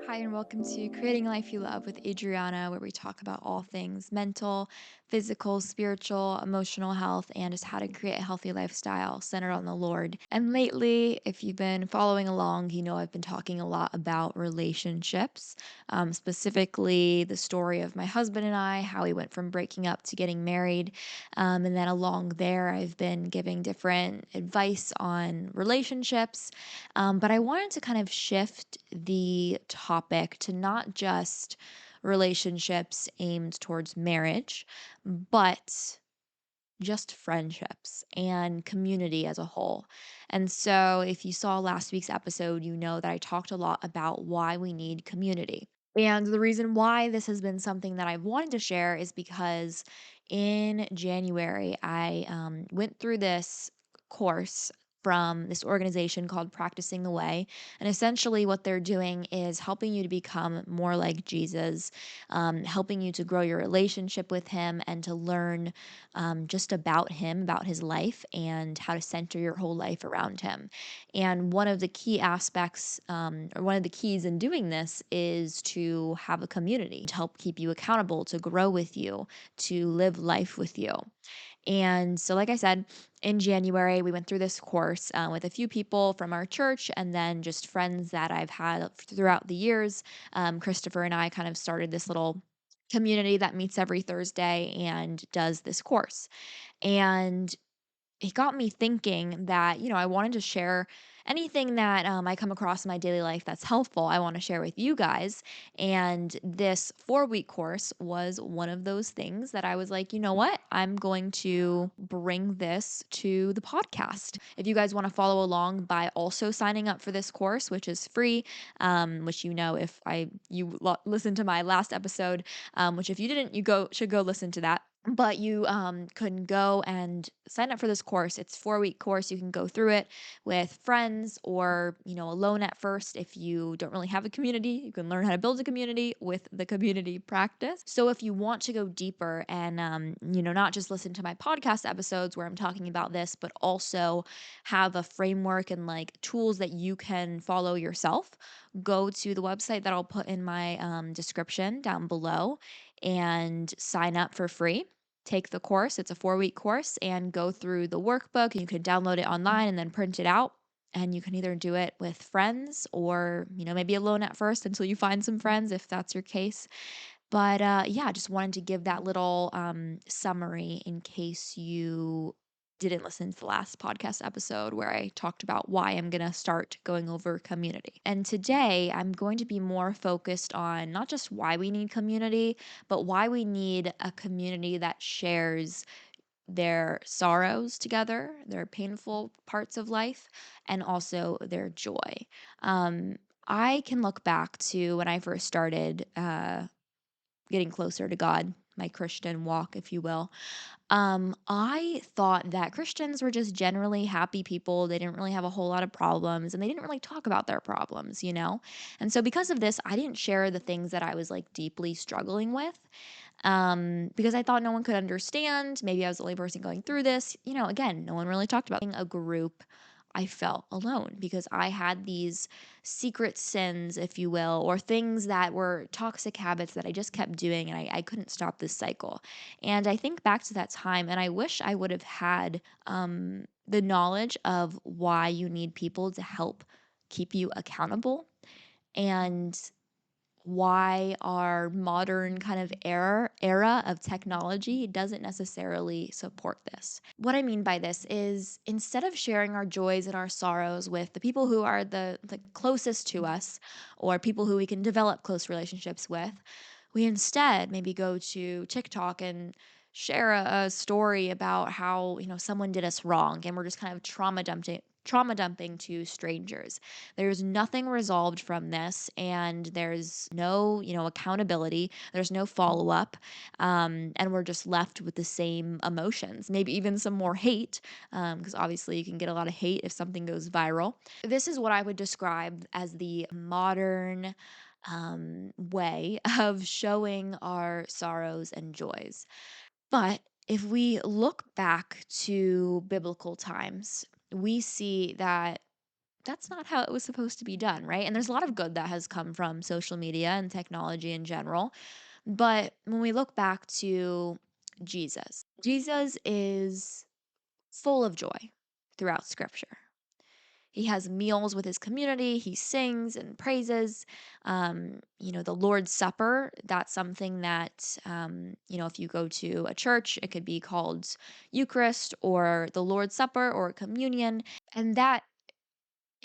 Hi, and welcome to Creating a Life You Love with Adriana, where we talk about all things mental, physical, spiritual, emotional health, and just how to create a healthy lifestyle centered on the Lord. And lately, if you've been following along, you know I've been talking a lot about relationships, specifically the story of my husband and I, how we went from breaking up to getting married. And then along there, I've been giving different advice on relationships, but I wanted to kind of shift the topic to not just relationships aimed towards marriage, but just friendships and community as a whole. And so, if you saw last week's episode, you know that I talked a lot about why we need community. And the reason why this has been something that I've wanted to share is because in January, I went through this course from this organization called Practicing the Way. And essentially, what they're doing is helping you to become more like Jesus, helping you to grow your relationship with Him and to learn just about Him, about His life, and how to center your whole life around Him. And one of the key aspects, or one of the keys in doing this, is to have a community to help keep you accountable, to grow with you, to live life with you. And so, like I said, in January, we went through this course with a few people from our church and then just friends that I've had throughout the years. Christopher and I kind of started this little community that meets every Thursday and does this course. And it got me thinking that, I wanted to share anything that I come across in my daily life that's helpful. I want to share with you guys. And this 4-week course was one of those things that I was like, you know what? I'm going to bring this to the podcast. If you guys want to follow along by also signing up for this course, which is free, which if listen to my last episode, which if you didn't, should go listen to that. But you can go and sign up for this course. It's 4-week course. You can go through it with friends or, alone at first. If you don't really have a community, you can learn how to build a community with the community practice. So if you want to go deeper and, not just listen to my podcast episodes where I'm talking about this, but also have a framework and like tools that you can follow yourself, go to the website that I'll put in my description down below and sign up for free. Take the course. It's a 4-week course and go through the workbook. You can download it online and then print it out. And you can either do it with friends or, maybe alone at first until you find some friends if that's your case. But yeah, just wanted to give that little summary in case you didn't listen to the last podcast episode where I talked about why I'm going to start going over community. And today I'm going to be more focused on not just why we need community, but why we need a community that shares their sorrows together, their painful parts of life, and also their joy. Um, I can look back to when I first started getting closer to God, my Christian walk, if you will. I thought that Christians were just generally happy people. They didn't really have a whole lot of problems and they didn't really talk about their problems. And so because of this, I didn't share the things that I was like deeply struggling with. Because I thought no one could understand. Maybe I was the only person going through this. Again, no one really talked about a group. I felt alone because I had these secret sins, if you will, or things that were toxic habits that I just kept doing and I couldn't stop this cycle. And I think back to that time and I wish I would have had the knowledge of why you need people to help keep you accountable and why our modern kind of era of technology doesn't necessarily support this. What I mean by this is instead of sharing our joys and our sorrows with the people who are the closest to us or people who we can develop close relationships with, we instead maybe go to TikTok and share a story about how, someone did us wrong and we're just kind of trauma dumping to strangers. There's nothing resolved from this, and there's no, accountability. There's no follow up, and we're just left with the same emotions, maybe even some more hate, because obviously you can get a lot of hate if something goes viral. This is what I would describe as the modern way of showing our sorrows and joys. But if we look back to biblical times, we see that that's not how it was supposed to be done, right? And there's a lot of good that has come from social media and technology in general. But when we look back to Jesus, Jesus is full of joy throughout scripture. He has meals with his community. He sings and praises. The Lord's Supper, that's something that, if you go to a church, it could be called Eucharist or the Lord's Supper or communion. And that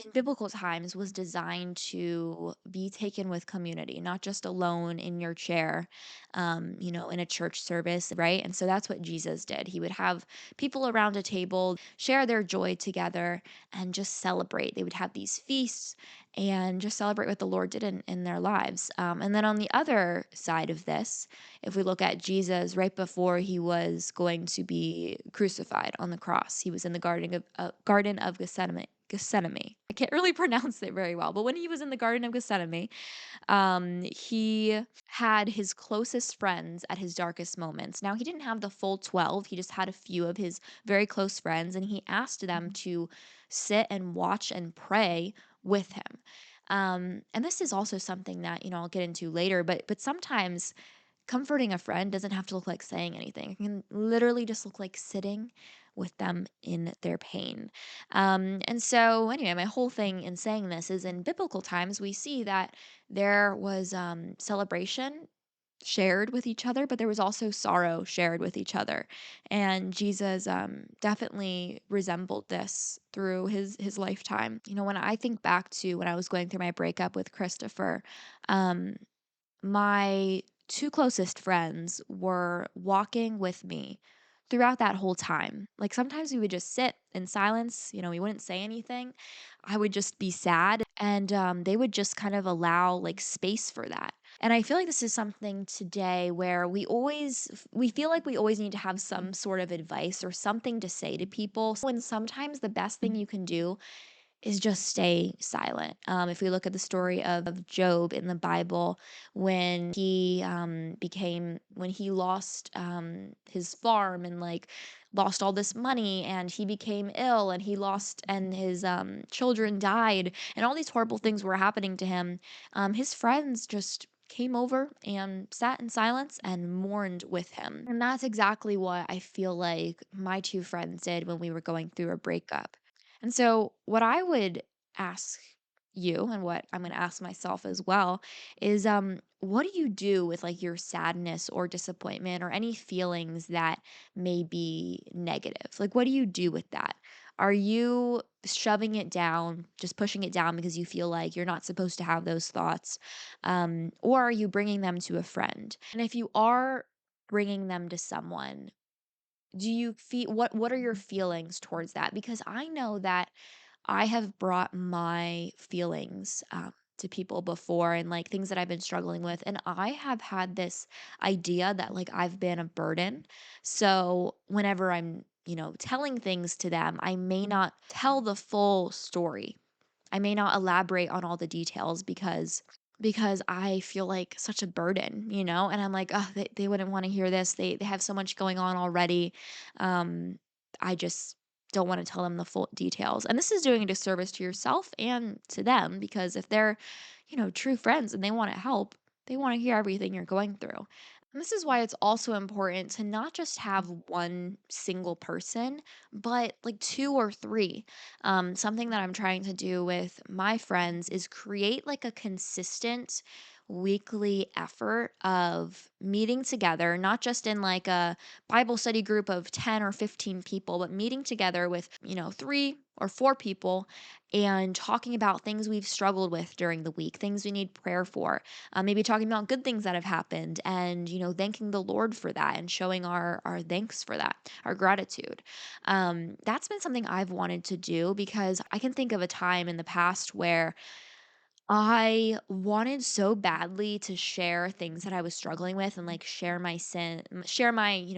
in biblical times was designed to be taken with community, not just alone in your chair, in a church service, right? And so that's what Jesus did. He would have people around a table share their joy together and just celebrate. They would have these feasts and just celebrate what the Lord did in their lives. And then on the other side of this, if we look at Jesus right before he was going to be crucified on the cross, he was in the Garden of Gethsemane. Gethsemane. I can't really pronounce it very well, but when he was in the Garden of Gethsemane, he had his closest friends at his darkest moments. Now, he didn't have the full 12, he just had a few of his very close friends, and he asked them to sit and watch and pray with him. And this is also something that, I'll get into later, but sometimes comforting a friend doesn't have to look like saying anything. It can literally just look like sitting with them in their pain. And so, anyway, my whole thing in saying this is in biblical times, we see that there was celebration shared with each other, but there was also sorrow shared with each other. And Jesus definitely resembled this through his lifetime. When I think back to when I was going through my breakup with Christopher, um, my 2 closest friends were walking with me throughout that whole time. Like, sometimes we would just sit in silence, we wouldn't say anything. I would just be sad, and, they would just kind of allow, like, space for that. And I feel like this is something today where we feel like we always need to have some sort of advice or something to say to people, when sometimes the best thing you can do is just stay silent. If we look at the story of Job in the Bible, when he lost his farm and like lost all this money, and he became ill, and his children died, and all these horrible things were happening to him, his friends just came over and sat in silence and mourned with him. And that's exactly what I feel like my two friends did when we were going through a breakup. And so, what I would ask you, and what I'm going to ask myself as well, is what do you do with like your sadness or disappointment or any feelings that may be negative? Like, what do you do with that? Are you shoving it down, just pushing it down because you feel like you're not supposed to have those thoughts? Or are you bringing them to a friend? And if you are bringing them to someone, do you feel what are your feelings towards that? Because I know that I have brought my feelings to people before, and like things that I've been struggling with, and I have had this idea that like I've been a burden. So whenever I'm telling things to them, I may not tell the full story. I may not elaborate on all the details because I feel like such a burden, and I'm like, oh, they wouldn't want to hear this. They have so much going on already. Um, I just don't want to tell them the full details. And this is doing a disservice to yourself and to them, because if they're, true friends and they want to help, they want to hear everything you're going through. And this is why it's also important to not just have one single person, but like two or three. Something that I'm trying to do with my friends is create like a consistent weekly effort of meeting together, not just in like a Bible study group of 10 or 15 people, but meeting together with, three or four people and talking about things we've struggled with during the week, things we need prayer for, maybe talking about good things that have happened, and, thanking the Lord for that and showing our thanks for that, our gratitude. That's been something I've wanted to do because I can think of a time in the past where I wanted so badly to share things that I was struggling with and like share my,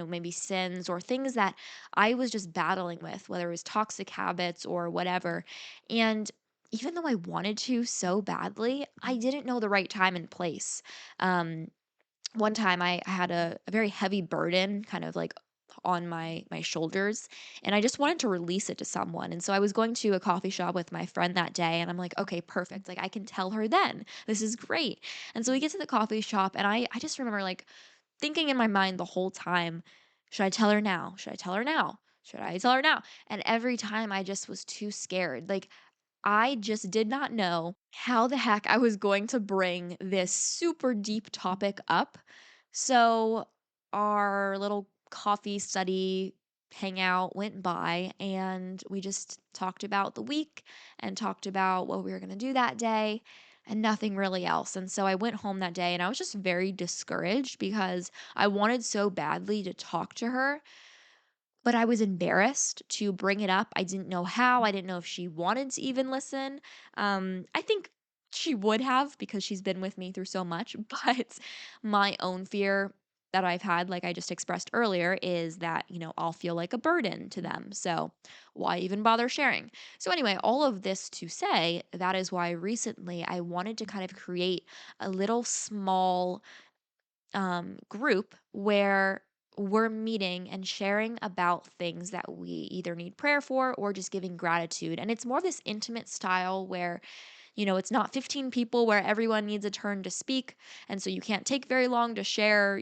maybe sins or things that I was just battling with, whether it was toxic habits or whatever. And even though I wanted to so badly, I didn't know the right time and place. Um, One time I had a very heavy burden kind of like on my shoulders, and I just wanted to release it to someone. And so I was going to a coffee shop with my friend that day, and I'm like, okay, perfect. Like I can tell her then. This is great. And so we get to the coffee shop, and I just remember like thinking in my mind the whole time, should I tell her now? Should I tell her now? Should I tell her now? And every time I just was too scared. Like I just did not know how the heck I was going to bring this super deep topic up. So our little coffee study hangout went by, and we just talked about the week and talked about what we were going to do that day and nothing really else. And so I went home that day and I was just very discouraged because I wanted so badly to talk to her, but I was embarrassed to bring it up. I didn't know how. I didn't know if she wanted to even listen. I think she would have because she's been with me through so much, but my own fear that I've had, like I just expressed earlier, is that, I'll feel like a burden to them. So why even bother sharing? So, anyway, all of this to say, that is why recently I wanted to kind of create a little small group where we're meeting and sharing about things that we either need prayer for or just giving gratitude. And it's more of this intimate style where, it's not 15 people where everyone needs a turn to speak. And so you can't take very long to share,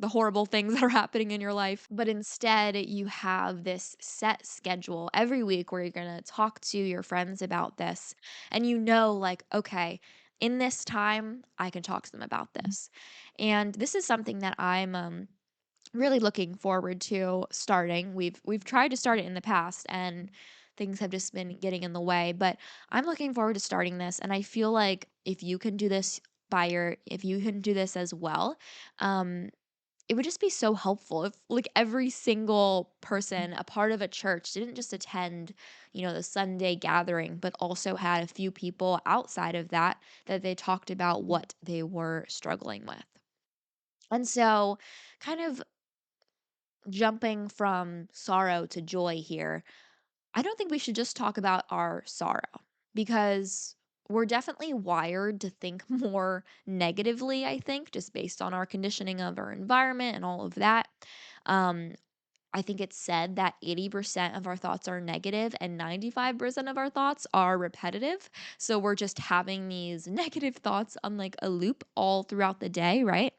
the horrible things that are happening in your life. But instead, you have this set schedule every week where you're going to talk to your friends about this. And like, okay, in this time, I can talk to them about this. And this is something that I'm really looking forward to starting. We've tried to start it in the past and things have just been getting in the way, but I'm looking forward to starting this, and I feel like if you can do this as well, um it would just be so helpful if like every single person a part of a church didn't just attend, the Sunday gathering, but also had a few people outside of that they talked about what they were struggling with. And so, kind of jumping from sorrow to joy here, I don't think we should just talk about our sorrow because we're definitely wired to think more negatively, I think, just based on our conditioning of our environment and all of that. Um, I think it's said that 80% of our thoughts are negative and 95% of our thoughts are repetitive. So we're just having these negative thoughts on like a loop all throughout the day, right?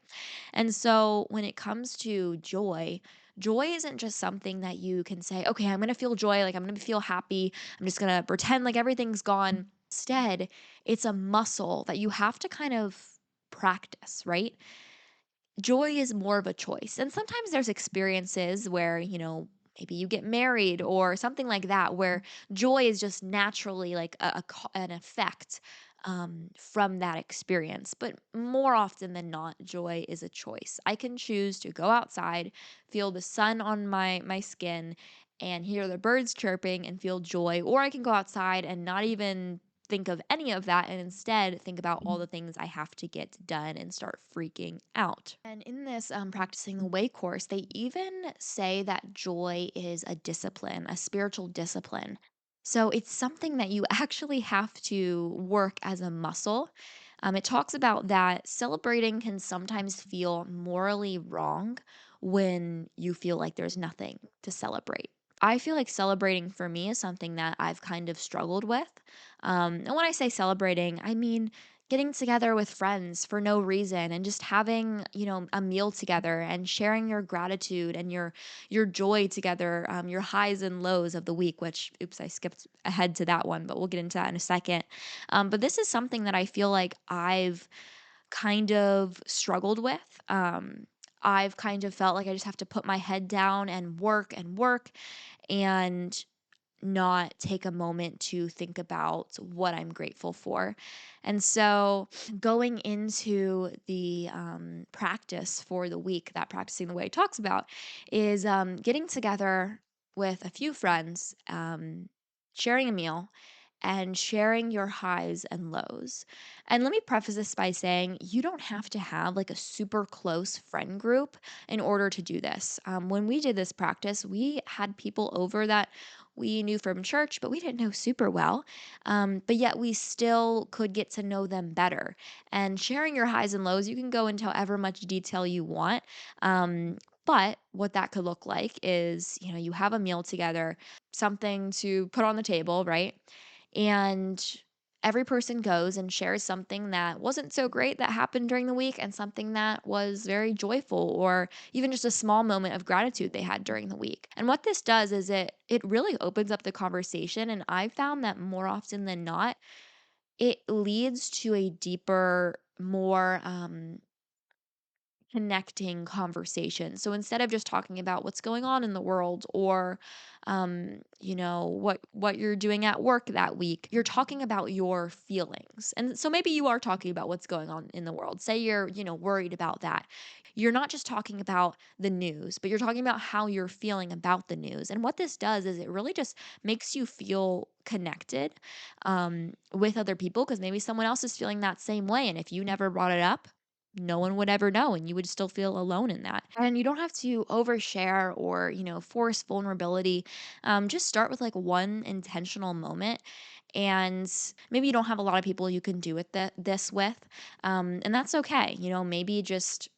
And so when it comes to joy, joy isn't just something that you can say, okay, I'm going to feel joy, like I'm going to feel happy. I'm just going to pretend like everything's gone. Instead, it's a muscle that you have to kind of practice, right? Joy is more of a choice. And sometimes there's experiences where, maybe you get married or something like that, where joy is just naturally like an effect from that experience. But more often than not, joy is a choice. I can choose to go outside, feel the sun on my skin, and hear the birds chirping and feel joy, or I can go outside and not even think of any of that and instead think about all the things I have to get done and start freaking out. And in this Practicing the Way course, they even say that joy is a discipline, a spiritual discipline. So it's something that you actually have to work as a muscle. It talks about that celebrating can sometimes feel morally wrong when you feel like there's nothing to celebrate. I feel like celebrating for me is something that I've kind of struggled with. And when I say celebrating, I mean getting together with friends for no reason and just having, a meal together and sharing your gratitude and your joy together, your highs and lows of the week, which oops, I skipped ahead to that one, but we'll get into that in a second. But this is something that I feel like I've kind of struggled with. I've kind of felt like I just have to put my head down and work and not take a moment to think about what I'm grateful for. And so, going into the practice for the week that Practicing the Way talks about is getting together with a few friends, sharing a meal, and sharing your highs and lows. And let me preface this by saying you don't have to have like a super close friend group in order to do this. When we did this practice, we had people over that we knew from church, but we didn't know super well. But yet we still could get to know them better. And sharing your highs and lows, you can go into however much detail you want. Um, But what that could look like is, you have a meal together, something to put on the table, right? And every person goes and shares something that wasn't so great that happened during the week and something that was very joyful or even just a small moment of gratitude they had during the week. And what this does is it really opens up the conversation, and I've found that more often than not it leads to a deeper, more connecting conversation. So instead of just talking about what's going on in the world or what you're doing at work that week, you're talking about your feelings. And so maybe you are talking about what's going on in the world. Say you're, worried about that. You're not just talking about the news, but you're talking about how you're feeling about the news. And what this does is it really just makes you feel connected with other people because maybe someone else is feeling that same way. And if you never brought it up, no one would ever know and you would still feel alone in that. And you don't have to overshare or, force vulnerability. Just start with like one intentional moment. And maybe you don't have a lot of people you can do this with. And that's okay. Maybe just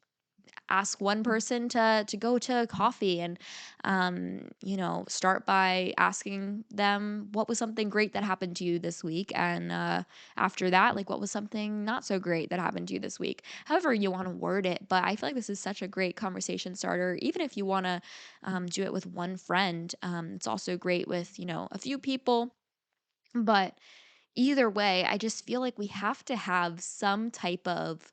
ask one person to go to coffee and start by asking them what was something great that happened to you this week, and after that, like, what was something not so great that happened to you this week, however you want to word it. But I feel like this is such a great conversation starter, even if you want to do it with one friend. It's also great with a few people. But either way, I just feel like we have to have some type of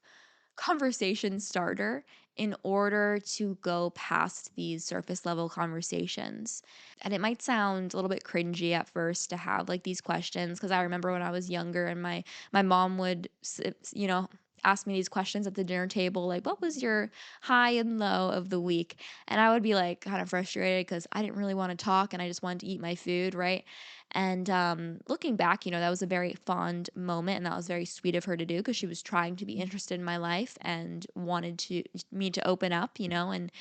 conversation starter in order to go past these surface level conversations. And it might sound a little bit cringy at first to have like these questions because I remember when I was younger and my mom would ask me these questions at the dinner table like what was your high and low of the week? And I would be like kind of frustrated cuz I didn't really want to talk and I just wanted to eat my food, right? And looking back, that was a very fond moment, and that was very sweet of her to do because she was trying to be interested in my life and wanted to me to open up, and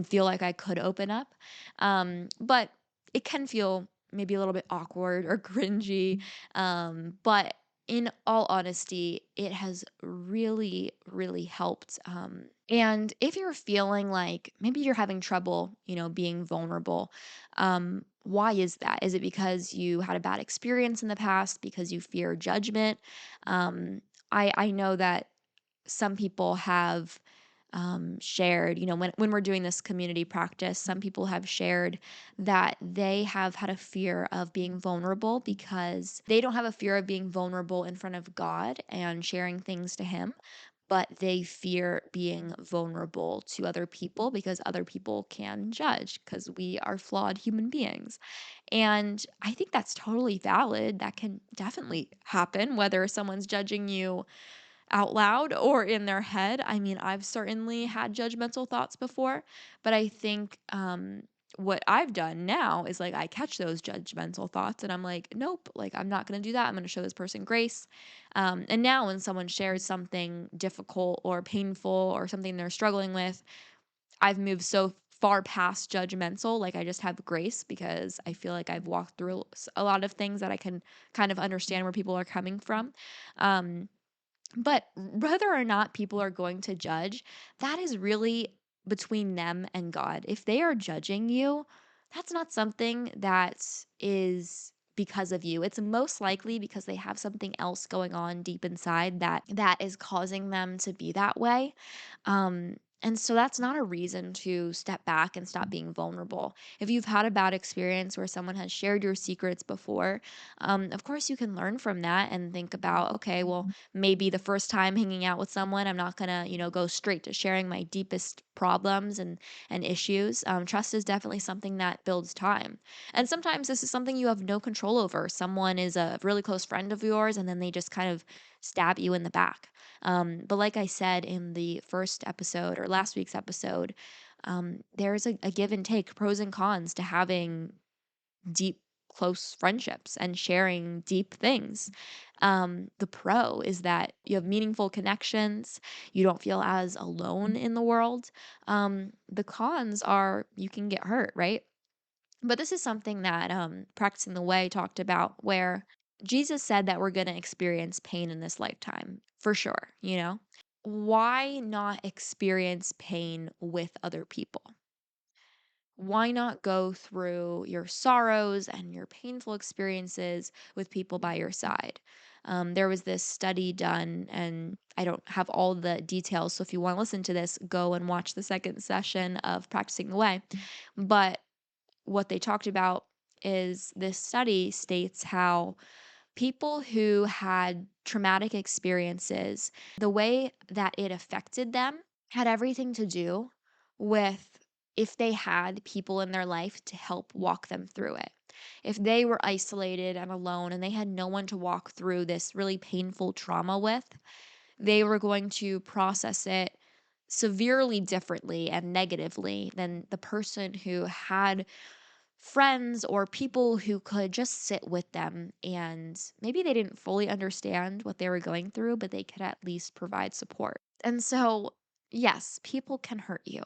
feel like I could open up. But it can feel maybe a little bit awkward or cringy. But in all honesty, it has really, really helped. And if you're feeling like maybe you're having trouble, being vulnerable, why is that? Is it because you had a bad experience in the past? Because you fear judgment? I know that some people have shared, when we're doing this community practice, some people have shared that they have had a fear of being vulnerable because they don't have a fear of being vulnerable in front of God and sharing things to Him, but they fear being vulnerable to other people because other people can judge because we are flawed human beings. And I think that's totally valid. That can definitely happen, whether someone's judging you out loud or in their head. I mean, I've certainly had judgmental thoughts before, but I think what I've done now is like I catch those judgmental thoughts and I'm like, nope, like I'm not going to do that. I'm going to show this person grace. And now when someone shares something difficult or painful or something they're struggling with, I've moved so far past judgmental. Like I just have grace because I feel like I've walked through a lot of things that I can kind of understand where people are coming from. Um, but whether or not people are going to judge, that is really between them and God. If they are judging you, that's not something that is because of you. It's most likely because they have something else going on deep inside that is causing them to be that way. And so that's not a reason to step back and stop being vulnerable. If you've had a bad experience where someone has shared your secrets before, of course you can learn from that and think about, okay, well, maybe the first time hanging out with someone, I'm not gonna, go straight to sharing my deepest problems and issues. Trust is definitely something that builds time. And sometimes this is something you have no control over. Someone is a really close friend of yours, and then they just kind of stab you in the back. But like I said in the first episode or last week's episode, there's a give and take, pros and cons to having deep, close friendships and sharing deep things. The pro is that you have meaningful connections, you don't feel as alone in the world. The cons are you can get hurt, right? But this is something that Practicing the Way talked about, where Jesus said that we're going to experience pain in this lifetime for sure, Why not experience pain with other people? why not go through your sorrows and your painful experiences with people by your side? There was this study done, and I don't have all the details. So if you want to listen to this, go and watch the second session of Practicing the Way. But what they talked about is this study states how people who had traumatic experiences, the way that it affected them had everything to do with if they had people in their life to help walk them through it. If they were isolated and alone and they had no one to walk through this really painful trauma with, they were going to process it severely differently and negatively than the person who had friends or people who could just sit with them, and maybe they didn't fully understand what they were going through, but they could at least provide support. And so, yes, people can hurt you,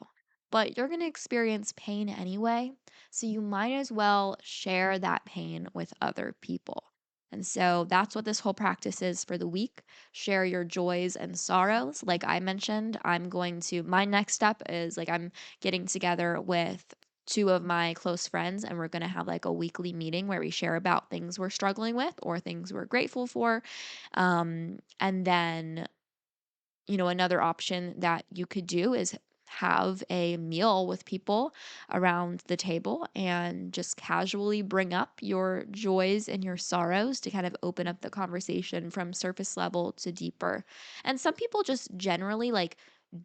but you're going to experience pain anyway. So you might as well share that pain with other people. And so that's what this whole practice is for the week. Share your joys and sorrows. Like I mentioned, my next step is like I'm getting together with two of my close friends, and we're going to have like a weekly meeting where we share about things we're struggling with or things we're grateful for. And then, another option that you could do is have a meal with people around the table and just casually bring up your joys and your sorrows to kind of open up the conversation from surface level to deeper. And some people just generally like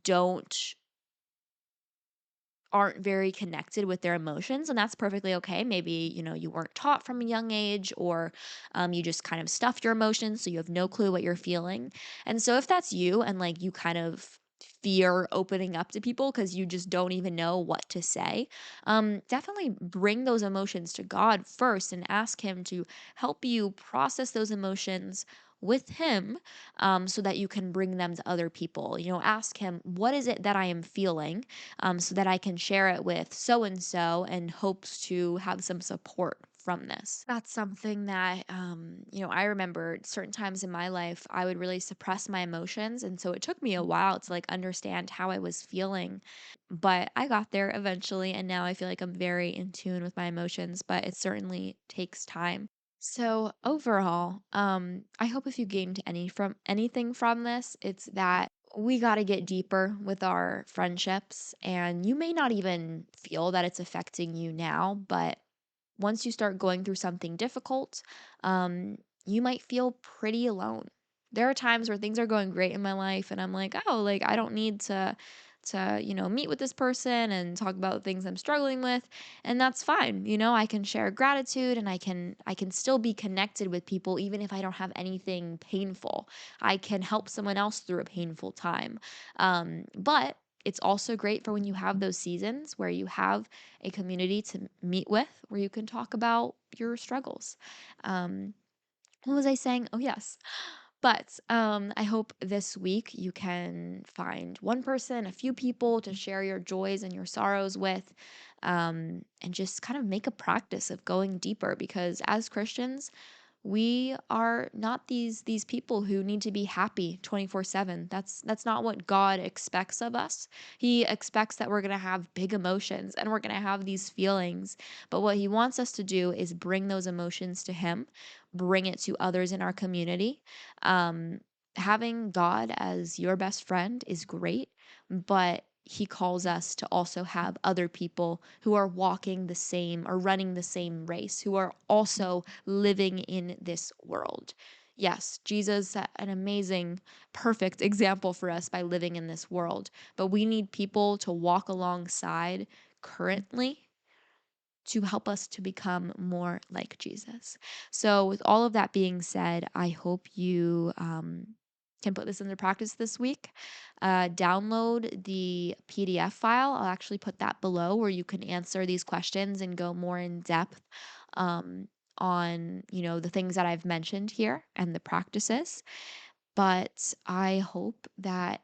don't aren't very connected with their emotions, and that's perfectly okay. Maybe, you weren't taught from a young age, or you just kind of stuffed your emotions, so you have no clue what you're feeling. And so if that's you and like you kind of fear opening up to people because you just don't even know what to say, definitely bring those emotions to God first and ask Him to help you process those emotions with Him, so that you can bring them to other people. Ask Him, what is it that I am feeling? So that I can share it with so and so and hopes to have some support from this. That's something that, I remember certain times in my life, I would really suppress my emotions. And so it took me a while to like understand how I was feeling. But I got there eventually. And now I feel like I'm very in tune with my emotions, but it certainly takes time. So overall, I hope if you gained anything from this, it's that we got to get deeper with our friendships, and you may not even feel that it's affecting you now, but once you start going through something difficult, you might feel pretty alone. There are times where things are going great in my life and I'm like, "Oh, like I don't need to meet with this person and talk about the things I'm struggling with." And that's fine. I can share gratitude, and I can still be connected with people even if I don't have anything painful. I can help someone else through a painful time. But it's also great for when you have those seasons where you have a community to meet with, where you can talk about your struggles. Um, what was I saying? Oh, yes. But I hope this week you can find one person, a few people to share your joys and your sorrows with, and just kind of make a practice of going deeper, because as Christians, we are not these people who need to be happy 24/7. That's not what God expects of us. He expects that we're going to have big emotions and we're going to have these feelings. But what he wants us to do is bring those emotions to him, bring it to others in our community. Um Having God as your best friend is great, but he calls us to also have other people who are walking the same or running the same race, who are also living in this world. Yes, Jesus set an amazing, perfect example for us by living in this world, but we need people to walk alongside currently to help us to become more like Jesus. So, with all of that being said, I hope you can put this into practice this week. Download the PDF file. I'll actually put that below where you can answer these questions and go more in depth um, on the things that I've mentioned here and the practices. But I hope that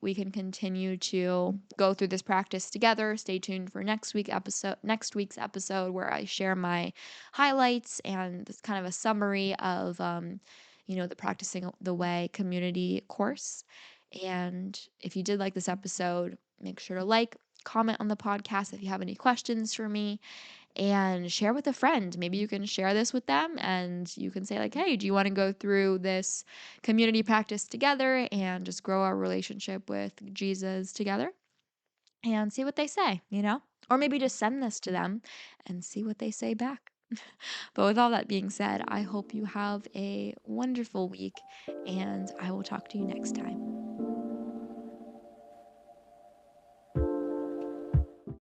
we can continue to go through this practice together. Stay tuned for next week's episode, where I share my highlights and this kind of a summary of the Practicing the Way community course. And if you did like this episode, make sure to like, comment on the podcast if you have any questions for me, and share with a friend. Maybe you can share this with them and you can say, like, hey, do you want to go through this community practice together and just grow our relationship with Jesus together? And see what they say, you know? Or maybe just send this to them and see what they say back. But with all that being said, I hope you have a wonderful week and I will talk to you next time.